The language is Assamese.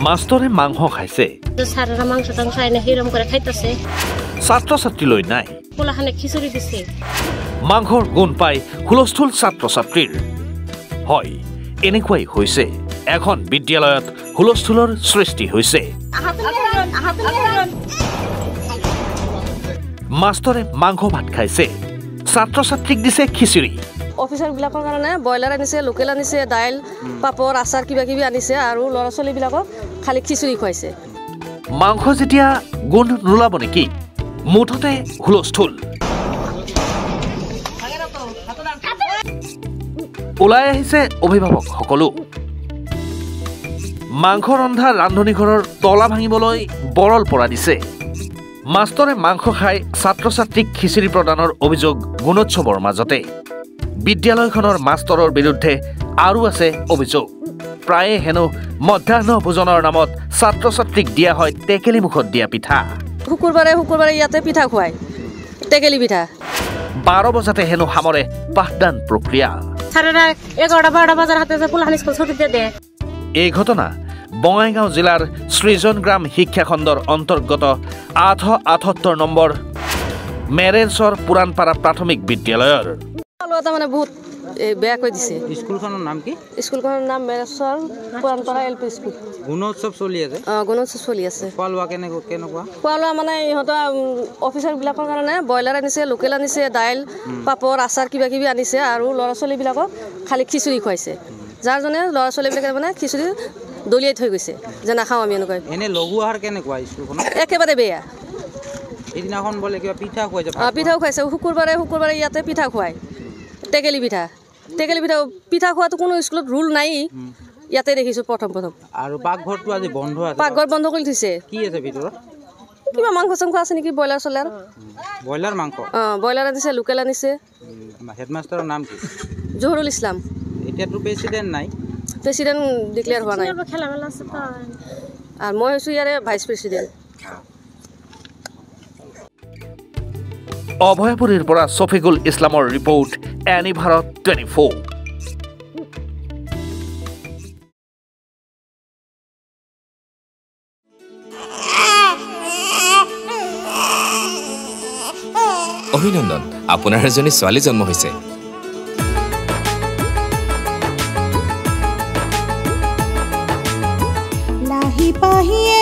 মাষ্টৰে মাংস খাইছে ছাৰৰা মাংস টাংস আইনে হিৰম কৰে খাইতেছে ছাত্ৰ ছাত্ৰীলৈ নাই পোলাখানে খিচুৰি দিছে মাংসৰ গুণ পাই হুলস্থুল ছাত্ৰ ছাত্ৰীৰ হয় এনেকুৱাই হৈছে এখন বিদ্যালয়ত হুলস্থুলৰ সৃষ্টি হৈছে মাষ্টৰে মাংস ভাত খাইছে ছাত্ৰ ছাত্ৰীক দিছে খিচুৰি অফিচাৰ বিলাকৰ কাৰণে বয়লাৰ আনিছে লোকেল আনিছে দাইল পাপৰ আচাৰ কিবা কিবি আনিছে আৰু ল'ৰা ছোৱালীবিলাকক খালি খিচুৰি খুৱাইছে মাংস যেতিয়া গুণ নোলাব নেকি মুঠতে হুলস্থুল ওলাই আহিছে অভিভাৱক সকলো মাংস ৰন্ধা ৰান্ধনীঘৰৰ তলা ভাঙিবলৈ বৰল পৰা দিছে মাষ্টৰে মাংস খাই ছাত্ৰ ছাত্ৰীক খিচিৰি প্ৰদানৰ অভিযোগ গুণোৎসৱৰ মাজতে বিদ্যালয়খনৰ মাষ্টৰৰ বিৰুদ্ধে আৰু আছে অভিযোগ প্ৰায়ে হেনো মধ্যাহ্ন ভোজনৰ নামত ছাত্ৰ ছাত্ৰীক দিয়া হয় টেকেলি মুখত দিয়া পিঠা শুকুৰবাৰে ইয়াতে পিঠা খুৱায় টেকেলি পিঠা 12 বজাতে হেনো সামৰে পাঠদান প্ৰক্ৰিয়া ছাৰৰা 11-12 বজাৰ হাতে যে পোলাখানে স্কুল ছুটি দে এই ঘটনা বঙাইগাঁও জিলাৰ সৃজনগ্ৰাম শিক্ষাখণ্ডৰ অন্তৰ্গত 878 নম্বৰ মেৰেঞ্চৰ পুৰাণপাৰা প্ৰাথমিক বিদ্যালয়ৰ মানে বহুত বেয়া কৈ দিছে স্কুলখনৰ নাম কি স্কুলখনৰ নাম মেৰেঞ্চৰ পুৰাণপাৰা এলপি স্কুল গুণোৎসৱ চলি আছে গুণোৎসৱ চলি আছে খোৱা লোৱা কেনেকুৱা খোৱা লোৱা মানে ইহঁতৰ অফিচাৰ বিলাকৰ কাৰণে বয়লাৰ আনিছে লোকেল আনিছে দাইল পাপৰ আচাৰ কিবা কিবি আনিছে আৰু ল'ৰা ছোৱালীবিলাকক খালি খিচুৰি খুৱাইছে যাৰ জনে ল'ৰা ছোৱালীবিলাকে মানে খিচুৰি দলিয়াই থৈ গৈছে যে নাখাওঁ আমি এনেকুৱা এনে লঘু আহাৰ কেনেকুৱা স্কুলখনত একেবাৰে বেয়া এদিনাখন বোলে কিবা পিঠা খুৱাইছে পিঠাও খুৱাইছে শুকুৰবাৰে ইয়াতে পিঠা খুৱায় টেকেলি পিঠা খোৱাটো কোনো স্কুলত ৰুল নাই ইয়াতে দেখিছোঁ প্ৰথম আৰু পাকঘৰটো আজি বন্ধ আছে পাকঘৰ বন্ধ কৰি থৈছে কি আছে ভিতৰত কিবা মাংস চাংস আছে নেকি ব্ৰইলাৰ মাংস ব্ৰইলাৰ আনিছে লোকেল আনিছে হেডমাষ্টাৰৰ নাম কি জহুৰুল ইছলাম এতিয়াতো প্ৰেচিডেণ্ট নাই প্ৰেচিডেণ্ট ডিক্লেয়াৰ হোৱা নাই আৰু মই হৈছোঁ ইয়াৰে ভাইচ প্ৰেচিডেণ্ট অভয়পুৰীৰ পৰা ছফিকুল ইছলামৰ ৰিপৰ্ট এনি ভাৰত 24 অভিনন্দন আপোনাৰ এজনী ছোৱালী জন্ম হৈছে লাহি পাহিয়ে